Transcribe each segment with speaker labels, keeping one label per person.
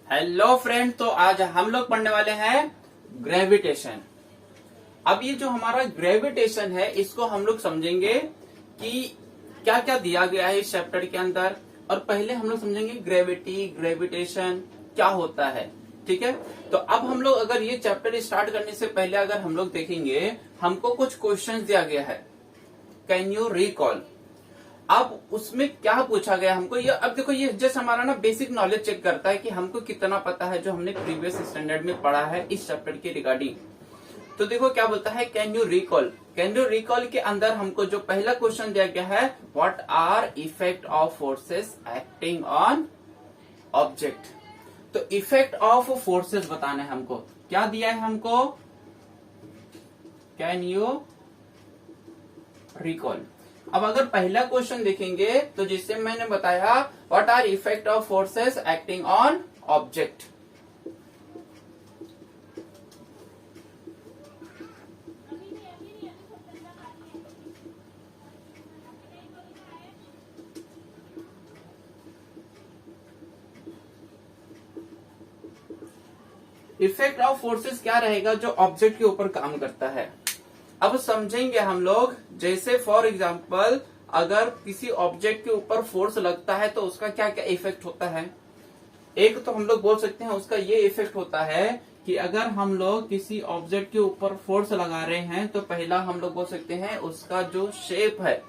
Speaker 1: Hello friend, तो आज हम लोग पढ़ने वाले हैं ग्रेविटेशन। अब ये जो हमारा ग्रेविटेशन है इसको हम लोग समझेंगे कि क्या क्या दिया गया है इस चैप्टर के अंदर। और पहले हम लोग समझेंगे ग्रेविटी, ग्रेविटेशन क्या होता है। ठीक है, तो अब हम लोग अगर ये चैप्टर स्टार्ट करने से पहले अगर हम लोग देखेंगे, हमको कुछ क्वेश्चंस दिया गया है। Can you recall? अब उसमें क्या पूछा गया हमको, ये अब देखो, ये जस्ट हमारा ना बेसिक नॉलेज चेक करता है कि हमको कितना पता है जो हमने प्रीवियस स्टैंडर्ड में पढ़ा है इस चैप्टर के रिगार्डिंग। तो देखो क्या बोलता है, can you recall. Can you recall के अंदर हमको जो पहला क्वेश्चन दिया गया है, what are effect of forces acting on object. तो इफेक्ट ऑफ फोर्सेस बताना है हमको। क्या दिया है हमको, कैन यू रिकॉल। अब अगर पहला क्वेश्चन देखेंगे तो जिससे मैंने बताया, what are effect of forces acting on object. Effect of forces क्या रहेगा जो ऑब्जेक्ट के ऊपर काम करता है। अब समझेंगे हम लोग, जैसे फॉर एग्जाम्पल अगर किसी ऑब्जेक्ट के ऊपर फोर्स लगता है तो उसका क्या क्या इफेक्ट होता है। एक तो हम लोग बोल सकते हैं उसका ये इफेक्ट होता है कि अगर हम लोग किसी ऑब्जेक्ट के ऊपर फोर्स लगा रहे हैं तो पहला हम लोग बोल सकते हैं उसका जो शेप है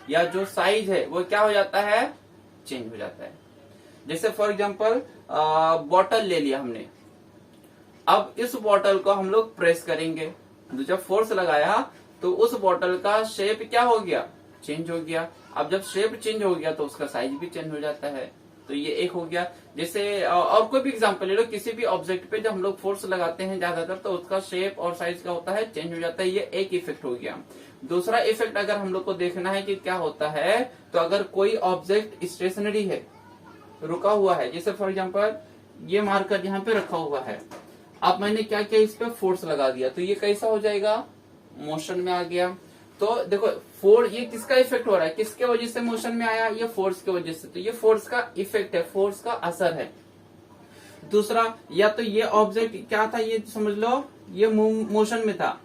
Speaker 1: या जो साइज है वो क्या हो जाता है, चेंज हो जाता है। जैसे फॉर एग्जाम्पल बॉटल ले लिया हमने, अब इस बॉटल को हम लोग प्रेस करेंगे, तो जब फोर्स लगाया तो उस बॉटल का शेप क्या हो गया, चेंज हो गया। अब जब शेप चेंज हो गया तो उसका साइज भी चेंज हो जाता है। तो ये एक हो गया। जैसे और कोई भी एग्जांपल ले लो, किसी भी ऑब्जेक्ट पे जब हम लोग फोर्स लगाते हैं ज्यादातर तो उसका शेप और साइज का होता है, चेंज हो जाता है। ये एक इफेक्ट हो गया। दूसरा इफेक्ट अगर हम लोग को देखना है कि क्या होता है, तो अगर कोई ऑब्जेक्ट स्टेशनरी है, रुका हुआ है, जैसे फॉर एग्जाम्पल ये मार्कर यहाँ पे रखा हुआ है, अब मैंने क्या किया, इस पे फोर्स लगा दिया तो ये कैसा हो जाएगा, मोशन में आ गया। तो देखो फोर्स, ये किसका इफेक्ट हो रहा है, किसके वजह से मोशन में आया, ये फोर्स की वजह से। तो ये फोर्स का इफेक्ट है, फोर्स का असर है। दूसरा, या तो ये ऑब्जेक्ट क्या था, ये समझ लो ये मोशन में था,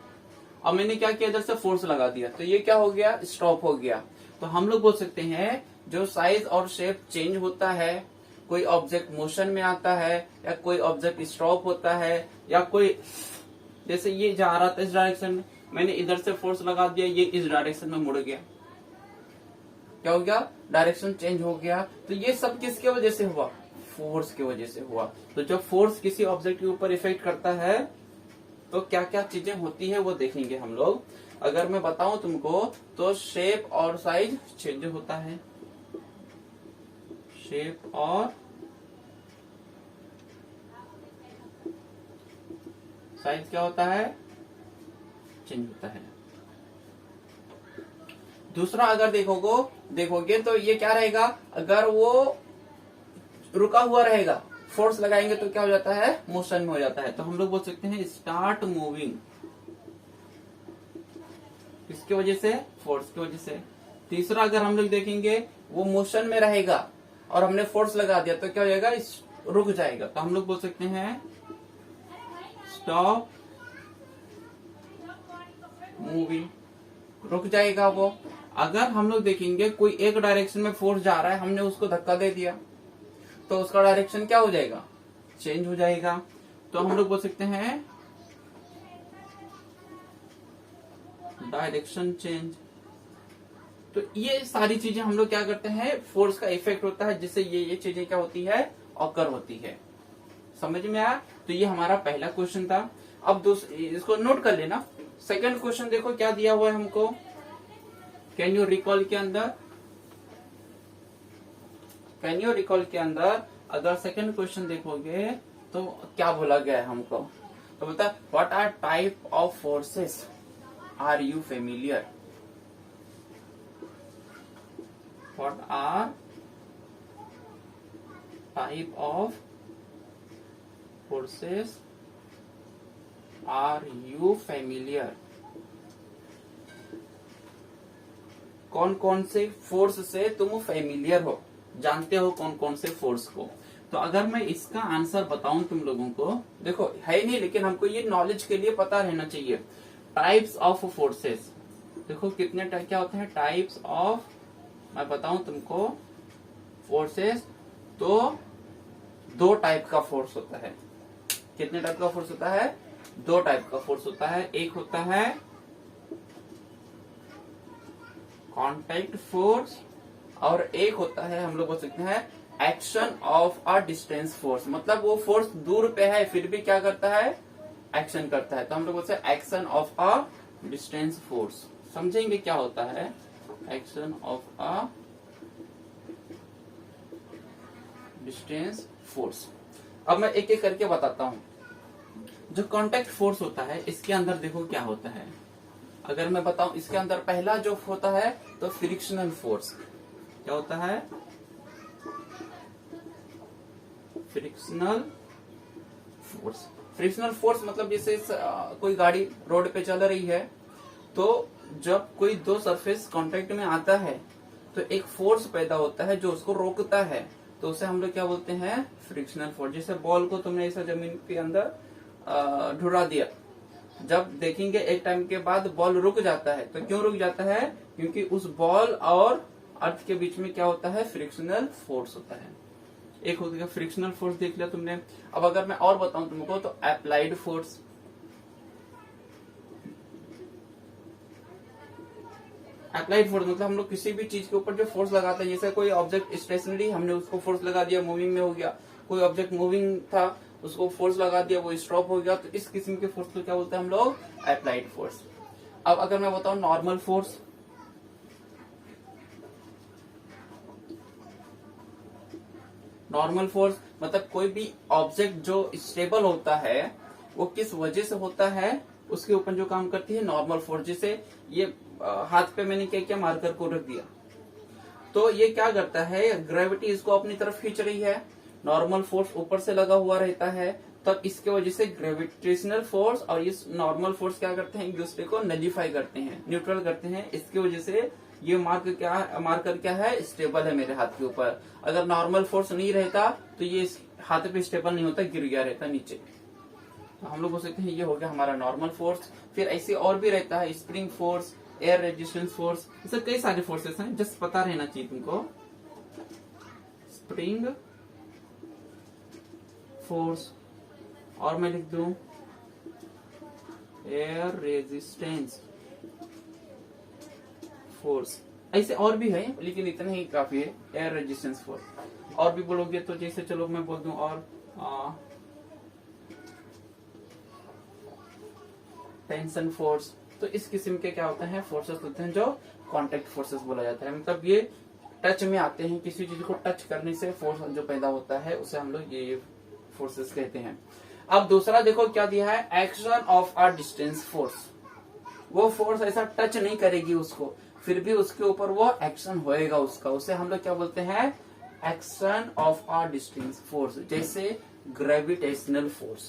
Speaker 1: और मैंने क्या किया, इधर से फोर्स लगा दिया तो ये क्या हो गया, स्टॉप हो गया। तो हम लोग बोल सकते हैं जो साइज और शेप चेंज होता है, कोई ऑब्जेक्ट मोशन में आता है या कोई ऑब्जेक्ट स्टॉप होता है, या कोई जैसे ये जा रहा था इस डायरेक्शन में, मैंने इधर से फोर्स लगा दिया, ये इस डायरेक्शन में मुड़ गया, क्या हो गया, डायरेक्शन चेंज हो गया। तो ये सब किसके वजह से हुआ, फोर्स की वजह से हुआ। तो जब फोर्स किसी ऑब्जेक्ट के ऊपर इफेक्ट करता है तो क्या क्या चीजें होती है वो देखेंगे हम लोग। अगर मैं बताऊं तुमको तो शेप और साइज चेंज होता है, शेप और साइज क्या होता है, चेंज होता है। दूसरा अगर देखोगे तो ये क्या रहेगा, अगर वो रुका हुआ रहेगा, फोर्स लगाएंगे तो क्या हो जाता है, मोशन में हो जाता है। तो हम लोग बोल सकते हैं स्टार्ट मूविंग, किसकी वजह से, फोर्स की वजह से। तीसरा अगर हम लोग देखेंगे वो मोशन में रहेगा और हमने फोर्स लगा दिया तो क्या हो जाएगा, रुक जाएगा। तो हम लोग बोल सकते हैं स्टॉप मूविंग, रुक जाएगा वो। अगर हम लोग देखेंगे कोई एक डायरेक्शन में फोर्स जा रहा है, हमने उसको धक्का दे दिया तो उसका डायरेक्शन क्या हो जाएगा, चेंज हो जाएगा। तो हम लोग बोल सकते हैं डायरेक्शन चेंज। तो ये सारी चीजें हम लोग क्या करते हैं, फोर्स का इफेक्ट होता है जिससे ये चीजें क्या होती है, ऑकर होती है। समझ में आया। तो ये हमारा पहला क्वेश्चन था। अब इसको नोट कर लेना। सेकंड क्वेश्चन देखो क्या दिया हुआ है हमको, कैन यू रिकॉल के अंदर, कैन यू रिकॉल के अंदर अगर सेकंड क्वेश्चन देखोगे तो क्या बोला गया है हमको, तो बोलता है what are type of forces are you familiar. What are type of forces are you familiar. कौन कौन से फोर्स से तुम फेमिलियर हो, जानते हो कौन कौन से फोर्स को। तो अगर मैं इसका आंसर बताऊं तुम लोगों को, देखो है नहीं लेकिन हमको ये नॉलेज के लिए पता रहना चाहिए। टाइप्स ऑफ फोर्सेस, देखो कितने क्या होते हैं टाइप्स ऑफ, मैं बताऊं तुमको फोर्सेस, तो 2 टाइप का फोर्स होता है। कितने टाइप का फोर्स होता है? 2 टाइप का फोर्स होता है। एक होता है कांटेक्ट फोर्स और एक होता है हम लोग बोल सकते हैं action of a distance force. मतलब वो फोर्स दूर पे है फिर भी क्या करता है? एक्शन करता है। तो हम लोग बोलते हैं action of a distance force. समझेंगे क्या होता है action of a distance force. अब मैं एक एक करके बताता हूं। जो कांटेक्ट फोर्स होता है इसके अंदर देखो क्या होता है। अगर मैं बताऊं इसके अंदर पहला जो होता है तो फ्रिक्शनल फोर्स। क्या होता है? Frictional force. फ्रिक्शनल फोर्स मतलब जैसे कोई गाड़ी रोड पे चल रही है तो जब कोई 2 सरफेस कांटेक्ट में आता है तो एक फोर्स पैदा होता है जो उसको रोकता है, तो उसे हम लोग क्या बोलते हैं? Frictional force. जैसे बॉल को तुमने ऐसा जमीन के अंदर ढुरा दिया, जब देखेंगे एक टाइम के बाद बॉल रुक जाता है। तो क्यों रुक जाता है? क्योंकि उस बॉल और अर्थ के बीच में क्या होता है? फ्रिक्शनल फोर्स होता है। एक हो गया फ्रिक्शनल फोर्स, देख लिया तुमने। अब अगर मैं और बताऊं तुमको तो अप्लाइड फोर्स। अप्लाइड फोर्स मतलब हम लोग किसी भी चीज के ऊपर जो फोर्स लगाते हैं, जैसे कोई ऑब्जेक्ट स्टेशनरी हमने उसको फोर्स लगा दिया, मूविंग में हो गया। कोई ऑब्जेक्ट मूविंग था उसको फोर्स लगा दिया, वो स्टॉप हो गया। तो इस किस्म के फोर्स को क्या बोलते हैं हम लोग? Applied force. अब अगर मैं बताऊं नॉर्मल फोर्स, नॉर्मल फोर्स मतलब कोई भी ऑब्जेक्ट जो स्टेबल होता है वो किस वजह से होता है उसके ऊपर जो काम करती है नॉर्मल फोर्स। जैसे ये हाथ पे मैंने क्या किया? मार्कर को रख दिया, तो ये क्या करता है? ग्रेविटी इसको अपनी तरफ खींच रही है, नॉर्मल फोर्स ऊपर से लगा हुआ रहता है, तब इसके वजह से ग्रेविटेशनल फोर्स और इस नॉर्मल फोर्स क्या करते हैं? एक दूसरे को नलिफाई करते हैं, न्यूट्रल करते हैं। इसकी वजह से ये मार्कर क्या है? स्टेबल है मेरे हाथ के ऊपर। अगर नॉर्मल फोर्स नहीं रहता तो ये हाथ पे स्टेबल नहीं होता, गिर गया रहता नीचे। तो हम लोग बोल सकते हैं ये हो गया हमारा नॉर्मल फोर्स। फिर ऐसे और भी रहता है spring force, air resistance force, ऐसे कई सारे फोर्सेस हैं, जस्ट पता रहना चाहिए तुमको। स्प्रिंग फोर्स और मैं लिख दूं एयर रेजिस्टेंस फोर्स। ऐसे और भी है लेकिन इतना ही काफी है, एयर रेजिस्टेंस फोर्स। और भी बोलोगे तो जैसे चलो मैं बोल दूं और टेंशन फोर्स। तो इस किस्म के क्या होते हैं? फोर्सेस होते हैं जो कांटेक्ट फोर्सेस बोला जाता है। मतलब ये टच में आते हैं, किसी चीज को टच करने से फोर्स जो पैदा होता है उसे हम लोग ये फोर्सेस कहते हैं। अब दूसरा देखो क्या दिया है? Action of a distance force. वो फोर्स ऐसा टच नहीं करेगी उसको, फिर भी उसके ऊपर वो एक्शन होएगा उसका, उसे हम लोग क्या बोलते हैं? Action of a distance force. जैसे ग्रेविटेशनल फोर्स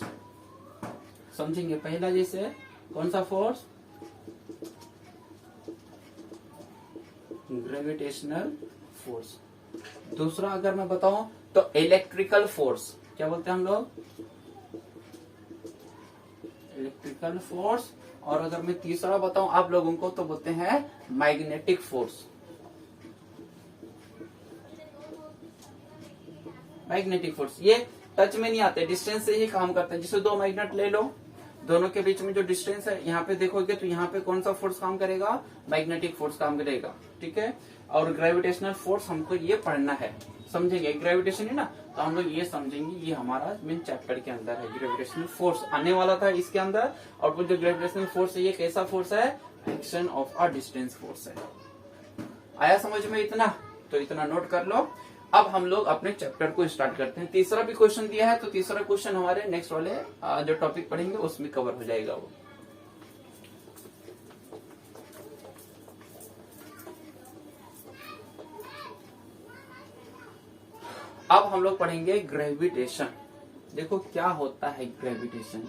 Speaker 1: समझेंगे। पहला जैसे कौन सा फोर्स? Gravitational force. दूसरा अगर मैं बताऊं तो इलेक्ट्रिकल फोर्स। क्या बोलते हैं हम लोग? Electrical force. और अगर मैं तीसरा बताऊं आप लोगों को तो बोलते हैं मैग्नेटिक फोर्स। मैग्नेटिक फोर्स ये टच में नहीं आते, डिस्टेंस से ही काम करते हैं। जैसे 2 मैग्नेट ले लो, दोनों के बीच में जो डिस्टेंस है यहाँ पे देखोगे तो यहाँ पे कौन सा फोर्स काम करेगा? मैग्नेटिक फोर्स काम करेगा। ठीक है। और ग्रेविटेशनल फोर्स हमको ये पढ़ना है, समझेंगे। ग्रेविटेशन है ना, तो हम लोग ये समझेंगे, ये हमारा मेन चैप्टर के अंदर है। ग्रेविटेशनल फोर्स आने वाला था इसके अंदर। और वो जो ग्रेविटेशनल फोर्स है ये कैसा फोर्स है? Action of a distance force है। आया समझ में इतना? तो इतना नोट कर लो। अब हम लोग अपने चैप्टर को स्टार्ट करते हैं। तीसरा भी क्वेश्चन दिया है, तो तीसरा क्वेश्चन हमारे नेक्स्ट वाले जो टॉपिक पढ़ेंगे उसमें कवर हो जाएगा वो। अब हम लोग पढ़ेंगे ग्रेविटेशन। देखो क्या होता है ग्रेविटेशन।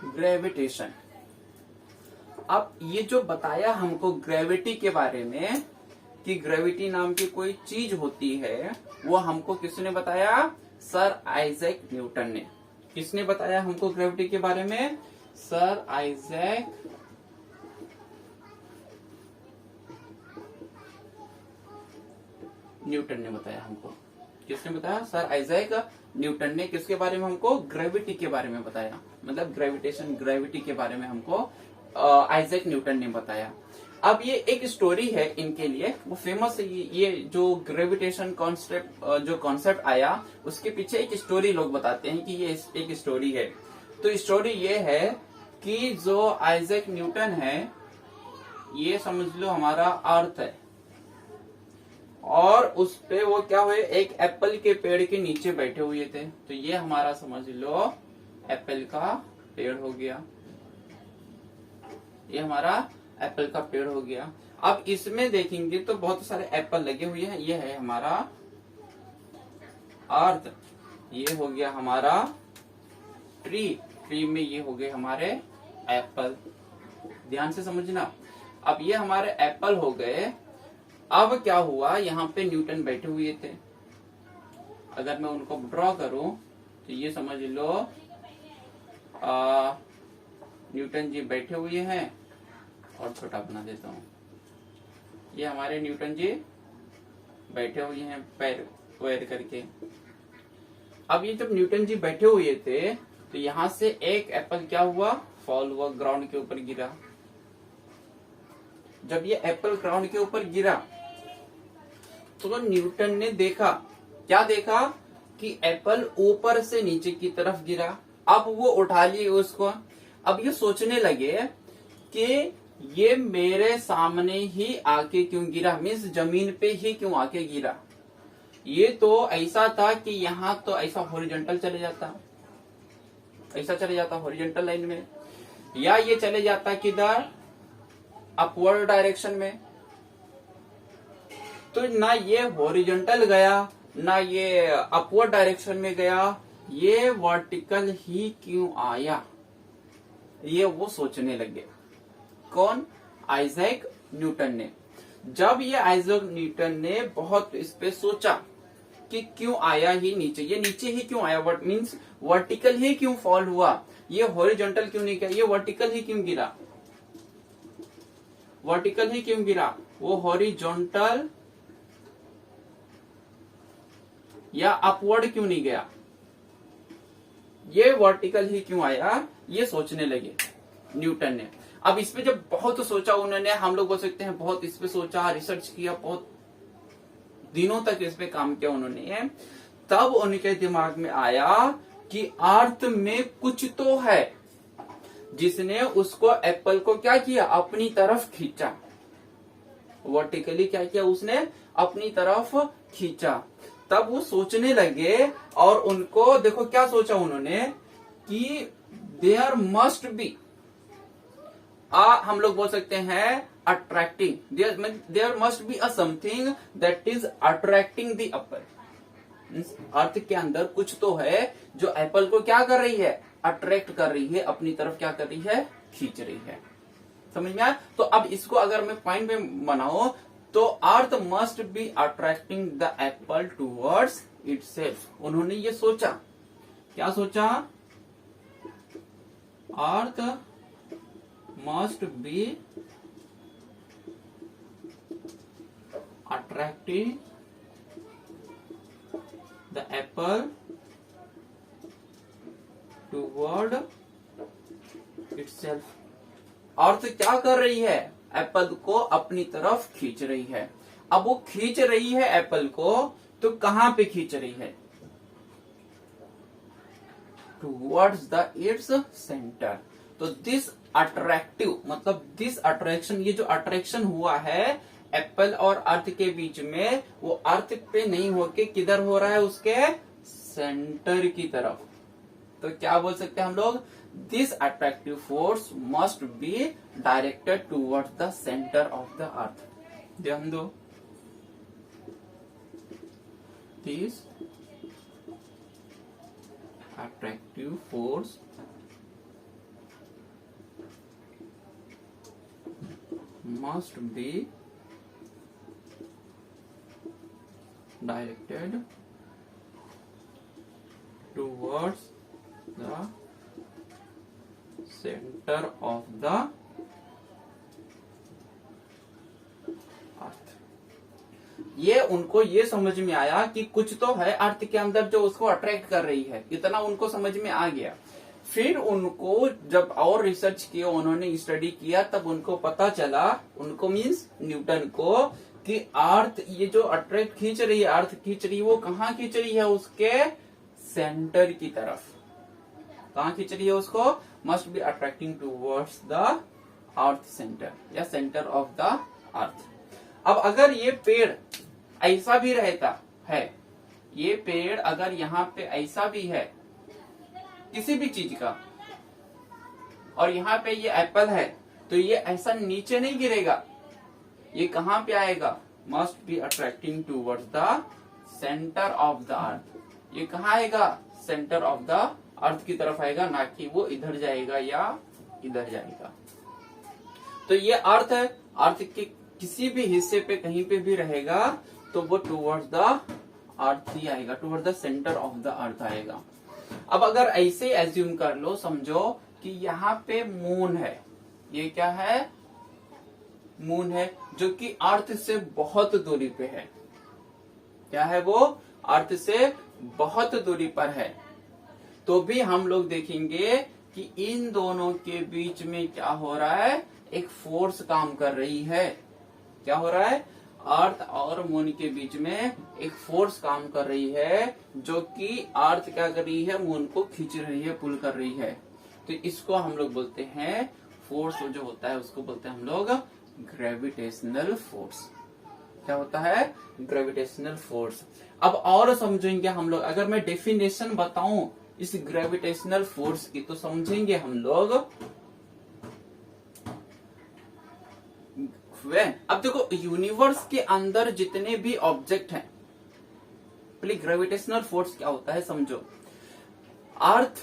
Speaker 1: ग्रेविटेशन। अब ये जो बताया हमको ग्रेविटी के बारे में कि ग्रेविटी नाम की कोई चीज होती है, वो हमको किसने बताया? सर आइजैक न्यूटन ने। किसने बताया हमको ग्रेविटी के बारे में? सर आइजैक न्यूटन ने बताया हमको। किसने बताया? सर आइजैक न्यूटन ने। किसके बारे में हमको? ग्रेविटी के बारे में बताया, मतलब ग्रेविटेशन, ग्रेविटी के बारे में हमको आइजैक न्यूटन ने बताया। अब ये एक स्टोरी है इनके लिए, वो फेमस है। ये जो ग्रेविटेशन कॉन्सेप्ट, जो कॉन्सेप्ट आया, उसके पीछे एक स्टोरी लोग बताते हैं कि ये एक स्टोरी है। तो स्टोरी ये है कि जो आइजैक न्यूटन है, ये समझ लो हमारा अर्थ है, और उस पे वो क्या हुए, एक एप्पल के पेड़ के नीचे बैठे हुए थे। तो ये हमारा समझ लो एप्पल का पेड़ हो गया, ये हमारा एप्पल का पेड़ हो गया। अब इसमें देखेंगे तो बहुत सारे एप्पल लगे हुए हैं। ये है हमारा अर्थ, ये हो गया हमारा ट्री, ट्री में ये हो गए हमारे एप्पल। ध्यान से समझना। अब ये हमारे एप्पल हो गए। अब क्या हुआ, यहाँ पे न्यूटन बैठे हुए थे। अगर मैं उनको ड्रॉ करूं तो ये समझ लो न्यूटन जी बैठे हुए हैं, और छोटा बना देता हूं। ये हमारे न्यूटन जी बैठे हुए हैं पैर पैर करके। अब ये जब न्यूटन जी बैठे हुए थे तो यहां से एक एप्पल क्या हुआ, फॉल हुआ, ग्राउंड के ऊपर गिरा। जब ये एप्पल ग्राउंड के ऊपर गिरा तो न्यूटन ने देखा, क्या देखा कि एप्पल ऊपर से नीचे की तरफ गिरा। अब वो उठा लिए उसको। अब ये सोचने लगे कि ये मेरे सामने ही आके क्यों गिरा, मीन्स जमीन पे ही क्यों आके गिरा। ये तो ऐसा था कि यहाँ तो ऐसा हॉरिजॉन्टल चले जाता, ऐसा चले जाता हॉरिजॉन्टल लाइन में, या ये चले जाता किधर, अपवर्ड डायरेक्शन में। तो ना ये हॉरिजॉन्टल गया, ना ये अपवर्ड डायरेक्शन में गया, ये वर्टिकल ही क्यों आया, ये वो सोचने लगे। कौन? आइजैक न्यूटन ने। जब ये आइजैक न्यूटन ने बहुत इस पे सोचा कि क्यों आया ही नीचे, ये नीचे ही क्यों आया, वट मीन्स वर्टिकल ही क्यों फॉल हुआ, ये हॉरिजॉन्टल क्यों नहीं गया, ये वर्टिकल ही क्यों गिरा, वर्टिकल ही क्यों गिरा, वो हॉरिजॉन्टल या अपवर्ड क्यों नहीं गया, ये वर्टिकल ही क्यों आया, ये सोचने लगे न्यूटन ने। अब इस पे जब बहुत सोचा उन्होंने, हम लोग बोल सकते हैं बहुत इस पे सोचा, रिसर्च किया, बहुत दिनों तक इस पे काम किया उन्होंने, तब उनके दिमाग में आया कि अर्थ में कुछ तो है, जिसने उसको एप्पल को क्या किया, अपनी तरफ खींचा, वर्टिकली क्या किया उसने, अपनी तरफ खींचा। तब वो सोचने लगे, और उनको देखो क्या सोचा उन्होंने कि देयर मस्ट बी, हम लोग बोल सकते हैं attracting, there must be a something that is attracting the apple. Earth के अंदर कुछ तो है जो एप्पल को क्या कर रही है, अट्रैक्ट कर रही है, अपनी तरफ क्या कर रही है, खींच रही है। समझ में आया? तो अब इसको अगर मैं पॉइंट में बनाऊं तो earth must be attracting the Apple towards itself. उन्होंने ये सोचा, क्या सोचा, अर्थ must be attracting the apple toward itself। अर्थ क्या कर रही है, एप्पल को अपनी तरफ खींच रही है। अब वो खींच रही है एप्पल को, तो कहां पे खींच रही है, टूवर्ड्स द इट्स सेंटर। तो दिस अट्रैक्टिव, मतलब दिस अट्रैक्शन, ये जो अट्रैक्शन हुआ है एप्पल और अर्थ के बीच में, वो अर्थ पे नहीं होके किधर हो रहा है, उसके सेंटर की तरफ। तो क्या बोल सकते हैं हम लोग, this attractive force must be directed towards the centre of the earth. ध्यान दो, this attractive force must be directed towards the center of the अर्थ। ये उनको ये समझ में आया कि कुछ तो है अर्थ के अंदर जो उसको अट्रैक्ट कर रही है, इतना उनको समझ में आ गया। फिर उनको जब और रिसर्च किया, उन्होंने स्टडी किया, तब उनको पता चला, उनको मीन्स न्यूटन को, कि अर्थ ये जो अट्रैक्ट खींच रही है, अर्थ खींच रही है, वो कहाँ खींच रही है? उसके सेंटर की तरफ। कहाँ खींच रही है उसको? Must be attracting towards the earth centre या सेंटर ऑफ द अर्थ। अब अगर ये पेड़ ऐसा भी रहता है, ये पेड़ अगर यहाँ पे ऐसा भी है किसी भी चीज का, और यहाँ पे ये एप्पल है, तो ये ऐसा नीचे नहीं गिरेगा, ये कहाँ पे आएगा? Must be attracting towards the centre of the earth. ये कहाँ आएगा? सेंटर ऑफ द अर्थ की तरफ आएगा, ना कि वो इधर जाएगा या इधर जाएगा। तो ये अर्थ है, अर्थ के किसी भी हिस्से पे कहीं पे भी रहेगा तो वो टूवर्ड्स द अर्थ ही आएगा, towards the centre of the earth आएगा। अब अगर ऐसे एज्यूम कर लो, समझो कि यहाँ पे मून है, ये क्या है? मून है, जो कि अर्थ से बहुत दूरी पे है। क्या है वो? अर्थ से बहुत दूरी पर है। तो भी हम लोग देखेंगे कि इन दोनों के बीच में क्या हो रहा है? एक फोर्स काम कर रही है। क्या हो रहा है? अर्थ और मून के बीच में एक फोर्स काम कर रही है, जो कि अर्थ क्या कर रही है? मून को खींच रही है, पुल कर रही है। तो इसको हम लोग बोलते हैं, फोर्स जो होता है उसको बोलते हैं हम लोग ग्रेविटेशनल फोर्स। क्या होता है? Gravitational force. अब और समझेंगे हम लोग, अगर मैं डेफिनेशन बताऊं इस ग्रेविटेशनल फोर्स की, तो समझेंगे हम लोग। अब देखो, यूनिवर्स के अंदर जितने भी ऑब्जेक्ट हैं, पहले ग्रेविटेशनल फोर्स क्या होता है समझो। अर्थ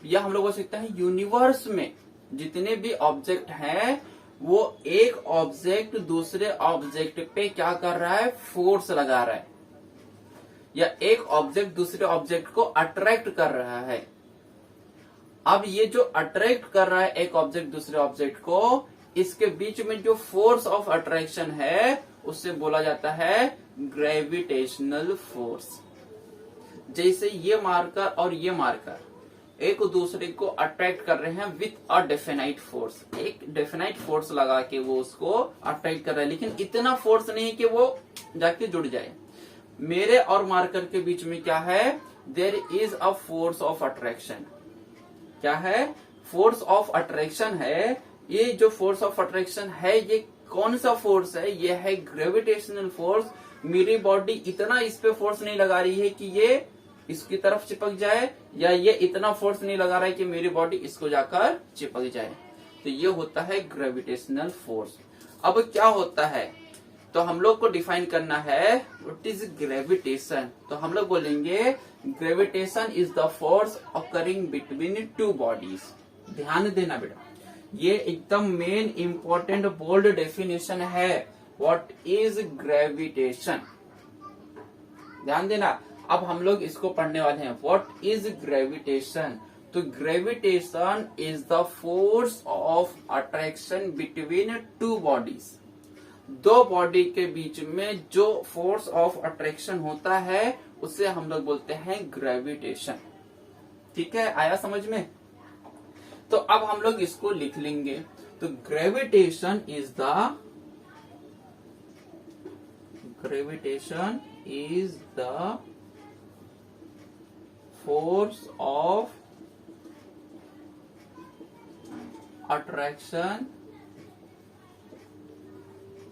Speaker 1: या हम लोग बोल सकते हैं यूनिवर्स में जितने भी ऑब्जेक्ट हैं, वो एक ऑब्जेक्ट दूसरे ऑब्जेक्ट पे क्या कर रहा है? फोर्स लगा रहा है, या एक ऑब्जेक्ट दूसरे ऑब्जेक्ट को अट्रैक्ट कर रहा है। अब ये जो अट्रैक्ट कर रहा है एक ऑब्जेक्ट दूसरे ऑब्जेक्ट को, इसके बीच में जो फोर्स ऑफ अट्रैक्शन है उससे बोला जाता है ग्रेविटेशनल फोर्स। जैसे ये मार्कर और ये मार्कर एक दूसरे को अट्रैक्ट कर रहे हैं विथ अ डेफिनाइट फोर्स, एक डेफिनाइट फोर्स लगा के वो उसको अट्रैक्ट कर रहा है, लेकिन इतना फोर्स नहीं कि वो जाके जुड़ जाए। मेरे और मार्कर के बीच में क्या है? There is a force of attraction. क्या है? फोर्स ऑफ अट्रैक्शन है। ये जो फोर्स ऑफ अट्रैक्शन है, ये कौन सा फोर्स है? ये है ग्रेविटेशनल फोर्स। मेरी बॉडी इतना इस पे फोर्स नहीं लगा रही है कि ये इसकी तरफ चिपक जाए, या ये इतना फोर्स नहीं लगा रहा है कि मेरी बॉडी इसको जाकर चिपक जाए। तो ये होता है ग्रेविटेशनल फोर्स। अब क्या होता है? तो हम लोग को डिफाइन करना है व्हाट इज ग्रेविटेशन। तो हम लोग बोलेंगे gravitation is the force occurring between two bodies. ध्यान देना बेटा, ये एकदम मेन इंपॉर्टेंट बोल्ड डेफिनेशन है। What is gravitation? ध्यान देना। अब हम लोग इसको पढ़ने वाले हैं। What is gravitation? तो gravitation is the force of attraction between two bodies. दो बॉडी के बीच में जो फोर्स ऑफ अट्रैक्शन होता है उसे हम लोग बोलते हैं ग्रेविटेशन। ठीक है, आया समझ में? तो अब हम लोग इसको लिख लेंगे। तो gravitation is the force of attraction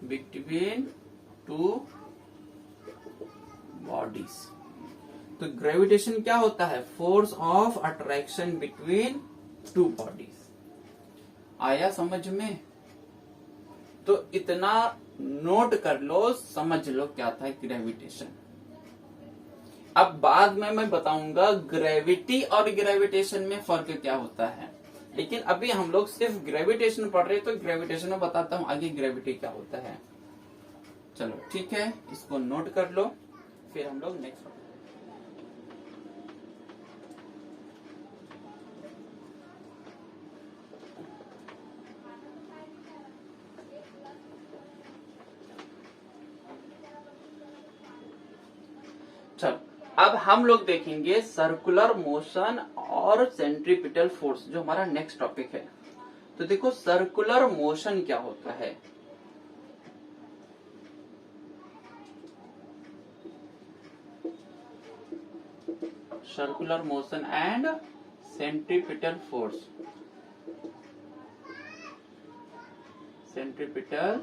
Speaker 1: between two bodies. तो ग्रेविटेशन क्या होता है? Force of attraction between two bodies. आया समझ में? तो इतना नोट कर लो, समझ लो क्या था ग्रेविटेशन। अब बाद में मैं बताऊंगा ग्रेविटी और ग्रेविटेशन में फर्क क्या होता है। लेकिन अभी हम लोग सिर्फ ग्रेविटेशन पढ़ रहे हैं, तो ग्रेविटेशन में बताता हूँ आगे ग्रेविटी क्या होता है। चलो ठीक है, इसको नोट कर लो, फिर हम लोग नेक्स्ट। चलो अब हम लोग देखेंगे सर्कुलर मोशन और सेंट्रीपिटल फोर्स, जो हमारा नेक्स्ट टॉपिक है। तो देखो सर्कुलर मोशन क्या होता है। Circular motion and centripetal force. Centripetal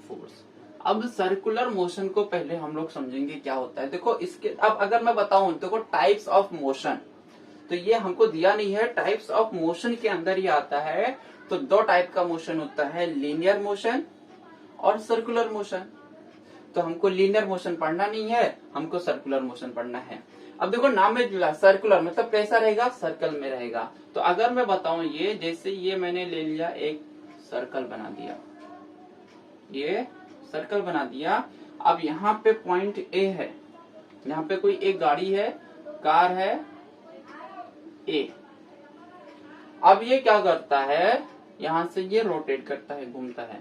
Speaker 1: force. अब सर्कुलर मोशन को पहले हम लोग समझेंगे क्या होता है। देखो इसके अब अगर मैं बताऊं, देखो टाइप्स ऑफ मोशन, तो ये हमको दिया नहीं है। टाइप्स ऑफ मोशन के अंदर ये आता है। तो दो टाइप का मोशन होता है, लीनियर मोशन और सर्कुलर मोशन। तो हमको लीनियर मोशन पढ़ना नहीं है, हमको सर्कुलर मोशन पढ़ना है। अब देखो नाम में मिला सर्कुलर, मतलब कैसा रहेगा, सर्कल में रहेगा। तो अगर मैं बताऊं, ये जैसे ये मैंने ले लिया, एक सर्कल बना दिया, ये सर्कल बना दिया। अब यहाँ पे पॉइंट ए है, यहाँ पे कोई एक गाड़ी है, कार है ए। अब ये क्या करता है, यहां से ये रोटेट करता है, घूमता है।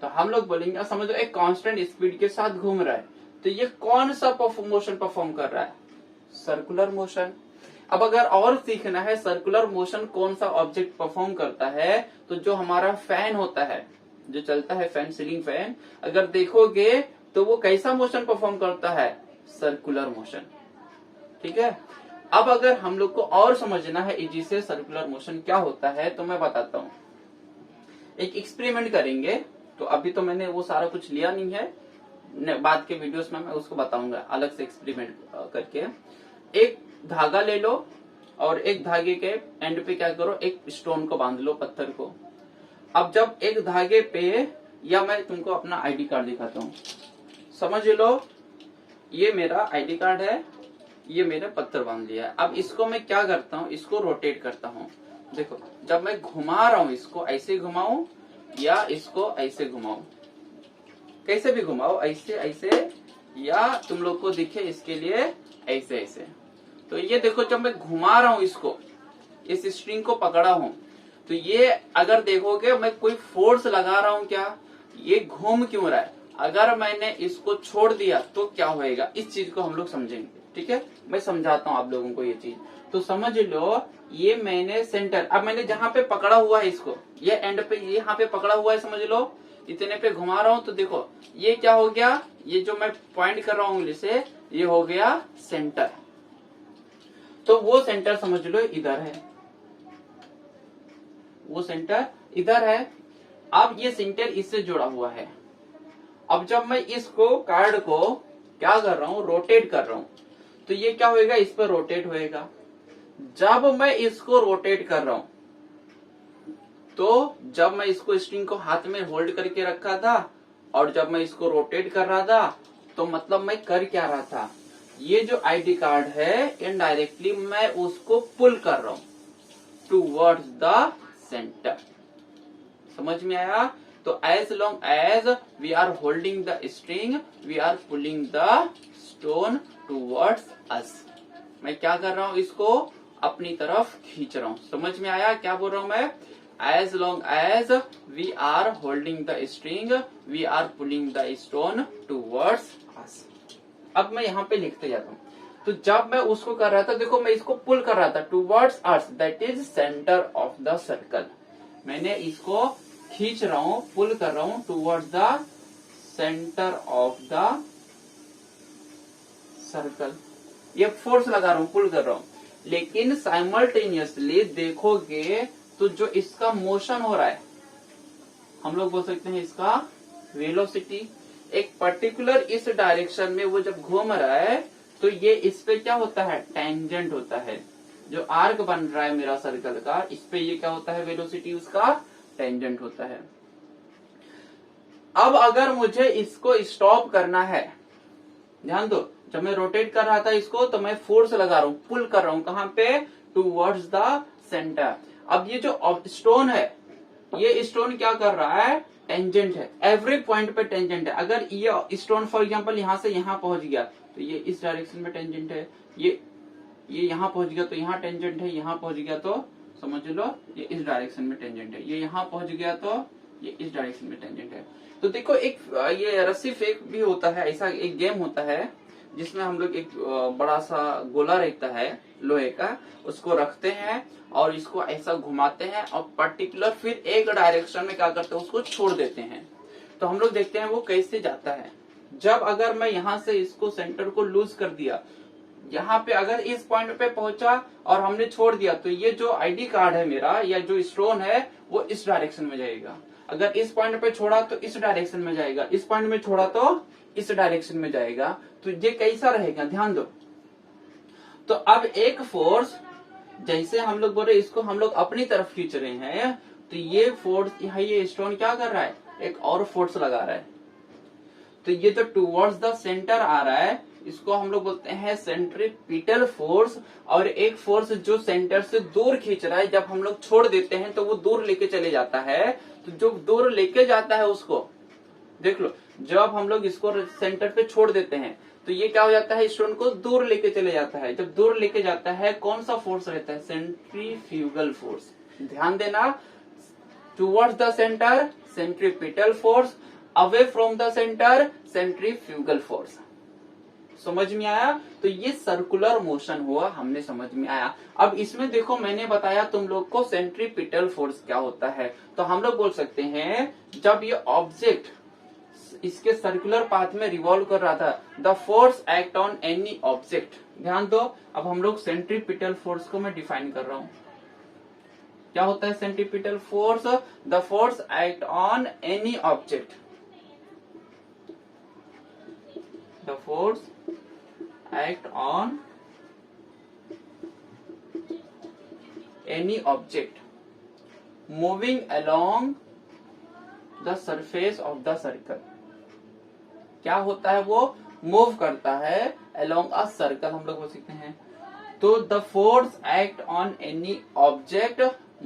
Speaker 1: तो हम लोग बोलेंगे, समझो एक कांस्टेंट स्पीड के साथ घूम रहा है, तो ये कौन सा मोशन परफॉर्म कर रहा है, सर्कुलर मोशन। अब अगर और सीखना है सर्कुलर मोशन कौन सा ऑब्जेक्ट परफॉर्म करता है, तो जो हमारा फैन होता है, जो चलता है फैन, सीलिंग फैन, अगर देखोगे तो वो कैसा मोशन परफॉर्म करता है, सर्कुलर मोशन। ठीक है। अब अगर हम लोग को और समझना है इजी से सर्कुलर मोशन क्या होता है, तो मैं बताता हूँ। एक एक्सपेरिमेंट करेंगे। तो अभी तो मैंने वो सारा कुछ लिया नहीं है, बाद के वीडियोस में मैं उसको बताऊंगा अलग से एक्सपेरिमेंट करके। एक धागा ले लो और एक धागे के एंड पे क्या करो, एक स्टोन को बांध लो, पत्थर को। अब जब एक धागे पे, या मैं तुमको अपना आईडी कार्ड दिखाता हूँ, समझ लो ये मेरा आईडी कार्ड है, ये मैंने पत्थर बांध लिया है। अब इसको मैं क्या करता हूँ, इसको रोटेट करता हूँ। देखो जब मैं घुमा रहा हूँ, इसको ऐसे घुमाऊं या इसको ऐसे घुमाऊं, कैसे भी घुमाओ, ऐसे ऐसे, या तुम लोग को दिखे इसके लिए ऐसे ऐसे। तो ये देखो जब मैं घुमा रहा हूँ इसको, इस स्ट्रिंग को पकड़ा हूँ, तो ये अगर देखोगे मैं कोई फोर्स लगा रहा हूँ क्या, ये घूम क्यों रहा है। अगर मैंने इसको छोड़ दिया तो क्या होएगा, इस चीज को हम लोग समझेंगे। ठीक है, मैं समझाता हूँ आप लोगों को ये चीज। तो समझ लो, ये मैंने सेंटर, अब मैंने जहां पे पकड़ा हुआ है इसको, ये एंड पे यहाँ पे पकड़ा हुआ है, समझ लो इतने पे घुमा रहा हूँ, तो देखो ये क्या हो गया, ये जो मैं पॉइंट कर रहा हूँ उंगली से, ये हो गया सेंटर। तो वो सेंटर समझ लो इधर है, वो सेंटर इधर है। अब ये सेंटर इससे जुड़ा हुआ है। अब जब मैं इसको कार्ड को क्या कर रहा हूँ, रोटेट कर रहा हूँ, तो ये क्या होएगा, इस पर रोटेट होएगा। जब मैं इसको रोटेट कर रहा हूं, तो जब मैं इसको स्ट्रिंग को हाथ में होल्ड करके रखा था और जब मैं इसको रोटेट कर रहा था, तो मतलब मैं कर क्या रहा था, ये जो आईडी कार्ड है इनडायरेक्टली मैं उसको पुल कर रहा हूं टूवर्ड्स द सेंटर। समझ में आया। तो as long as we are holding the string, we are pulling the stone towards us. मैं क्या कर रहा हूं, इसको अपनी तरफ खींच रहा हूं। समझ में आया क्या बोल रहा हूं मैं, as long as we are holding the string, we are pulling the stone towards us. अब मैं यहाँ पे लिखते जाता हूँ। तो जब मैं उसको कर रहा था, देखो मैं इसको पुल कर रहा था towards us, that is centre of the circle. मैंने इसको खींच रहा हूं, पुल कर रहा हूं towards the centre of the circle. ये फोर्स लगा रहा हूं, पुल कर रहा हूं। लेकिन साइमल्टेनियसली देखोगे तो जो इसका मोशन हो रहा है, हम लोग बोल सकते हैं इसका वेलोसिटी, एक पर्टिकुलर इस डायरेक्शन में वो जब घूम रहा है, तो ये इस पे क्या होता है, टेंजेंट होता है। जो आर्क बन रहा है मेरा सर्कल का, इस पे ये क्या होता है, वेलोसिटी उसका टेंजेंट होता है। अब अगर मुझे इसको स्टॉप करना है, ध्यान दो, जब मैं रोटेट कर रहा था इसको तो मैं फोर्स लगा रहा हूँ, पुल कर रहा हूँ, कहाँ पे, टूवर्ड्स द सेंटर। अब ये जो स्टोन है, ये स्टोन क्या कर रहा है, टेंजेंट है, एवरी पॉइंट पे टेंजेंट है। अगर ये स्टोन फॉर एग्जांपल यहाँ से यहाँ पहुंच गया तो ये इस डायरेक्शन में टेंजेंट है, ये यहाँ पहुंच गया तो यहाँ टेंजेंट है, यहाँ पहुंच गया तो समझ लो ये इस डायरेक्शन में टेंजेंट है, ये यहाँ पहुंच गया तो ये इस डायरेक्शन में टेंजेंट है। तो देखो एक ये रस्सी फेंक भी होता है, ऐसा एक गेम होता है जिसमें हम लोग एक बड़ा सा गोला रहता है लोहे का, उसको रखते हैं और इसको ऐसा घुमाते हैं और पर्टिकुलर फिर एक डायरेक्शन में क्या करते हैं, उसको छोड़ देते हैं। तो हम लोग देखते हैं वो कैसे जाता है। जब अगर मैं यहाँ से इसको सेंटर को लूज कर दिया, यहाँ पे अगर इस पॉइंट पे पहुंचा और हमने छोड़ दिया तो ये जो आईडी कार्ड है मेरा या जो स्टोन है वो इस डायरेक्शन में जाएगा। अगर इस पॉइंट पे छोड़ा तो इस डायरेक्शन में जाएगा, इस पॉइंट में छोड़ा तो इस डायरेक्शन में जाएगा। तो ये कैसा रहेगा, ध्यान दो। तो अब एक फोर्स, जैसे हम लोग बोल रहे इसको हम लोग अपनी तरफ खींच रहे हैं, तो ये फोर्स यहाँ ये स्टोन क्या कर रहा है, एक और फोर्स लगा रहा है। तो ये जो टूवर्ड्स द सेंटर आ रहा है इसको हम लोग बोलते हैं सेंट्रीपिटल फोर्स। और एक फोर्स जो सेंटर से दूर खींच रहा है, जब हम लोग छोड़ देते हैं तो वो दूर लेके चले जाता है। तो जो दूर लेके जाता है उसको देख लो, जब हम लोग इसको सेंटर पे छोड़ देते हैं तो ये क्या हो जाता है, स्टोन को दूर लेके चले जाता है। जब दूर लेके जाता है कौन सा फोर्स रहता है, सेंट्रीफ्यूगल फोर्स। ध्यान देना, towards the centre centripetal force, away from the centre centrifugal force. समझ में आया। तो ये सर्कुलर मोशन हुआ, हमने समझ में आया। अब इसमें देखो मैंने बताया तुम लोग को सेंट्रीपिटल फोर्स क्या होता है। तो हम लोग बोल सकते हैं जब ये ऑब्जेक्ट इसके सर्कुलर पाथ में रिवॉल्व कर रहा था, the force act on any object. ध्यान दो, अब हम लोग सेंट्रीपिटल फोर्स को मैं डिफाइन कर रहा हूं। क्या होता है centripetal force, the force act on any object, the force act on any object moving along the surface of the circle। क्या होता है, वो मूव करता है along a circle, हम लोग बोल सकते हैं। तो the force act on any object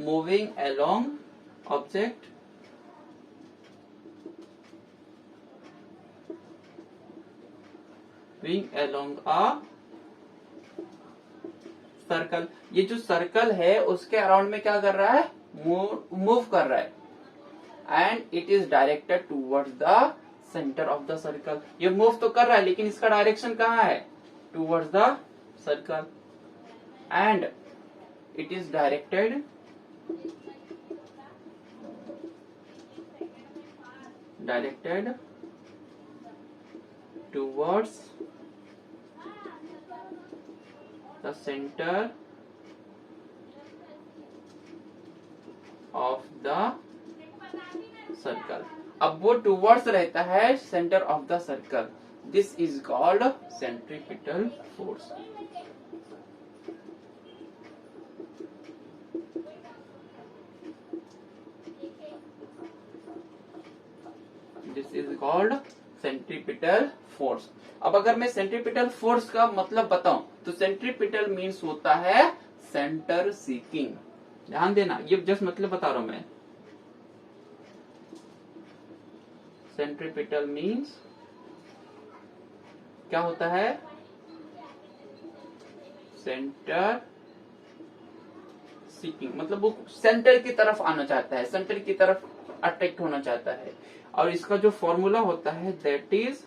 Speaker 1: moving along object along a circle. ये जो सर्कल है उसके अराउंड में क्या कर रहा है, मूव कर रहा है। And it is directed towards the centre of the circle. ये मूव तो कर रहा है लेकिन इसका डायरेक्शन कहाँ है, towards the circle. And it is directed towards the center of the circle। अब वो टूवर्ड्स रहता है centre of the circle. This is called centripetal force. This is called centripetal force. अब अगर मैं सेंट्रीपिटल फोर्स का मतलब बताऊं तो सेंट्रीपिटल मीन्स होता है सेंटर सीकिंग। ध्यान देना, ये जस्ट मतलब बता रहा हूं मैं। सेंट्रीपिटल मीन्स क्या होता है, सेंटर सीकिंग, मतलब वो सेंटर की तरफ आना चाहता है, सेंटर की तरफ अट्रैक्ट होना चाहता है। और इसका जो फॉर्मूला होता है that is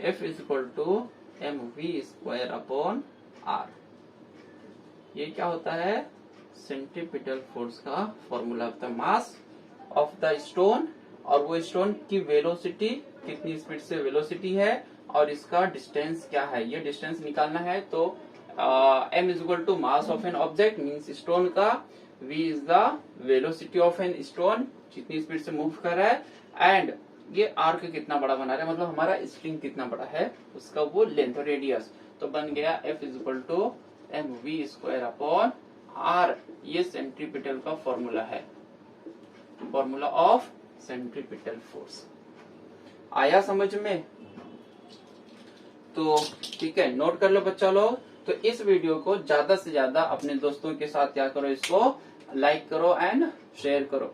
Speaker 1: F is equal to mv²/r। ये क्या होता है, सेंट्रीपिटल फोर्स का formula. The mass of the stone, और वो स्टोन की वेलोसिटी, कितनी स्पीड से वेलोसिटी है, और इसका डिस्टेंस क्या है, ये डिस्टेंस निकालना है। तो m is equal to mass of an object means stone का, v is the velocity of an stone, जितनी स्पीड से मूव कर रहा है, एंड ये आर्क कितना बड़ा बना रहा है, मतलब हमारा स्ट्रिंग कितना बड़ा है उसका वो लेंथ रेडियस। तो बन गया F is equal to mv²/r। ये सेंट्रीपिटल का फॉर्मूला है, फॉर्मूला ऑफ सेंट्रीपिटल फोर्स। आया समझ में। तो ठीक है, नोट कर लो बच्चा लोग। तो इस वीडियो को ज्यादा से ज्यादा अपने दोस्तों के साथ क्या करो, इसको लाइक करो एंड शेयर करो।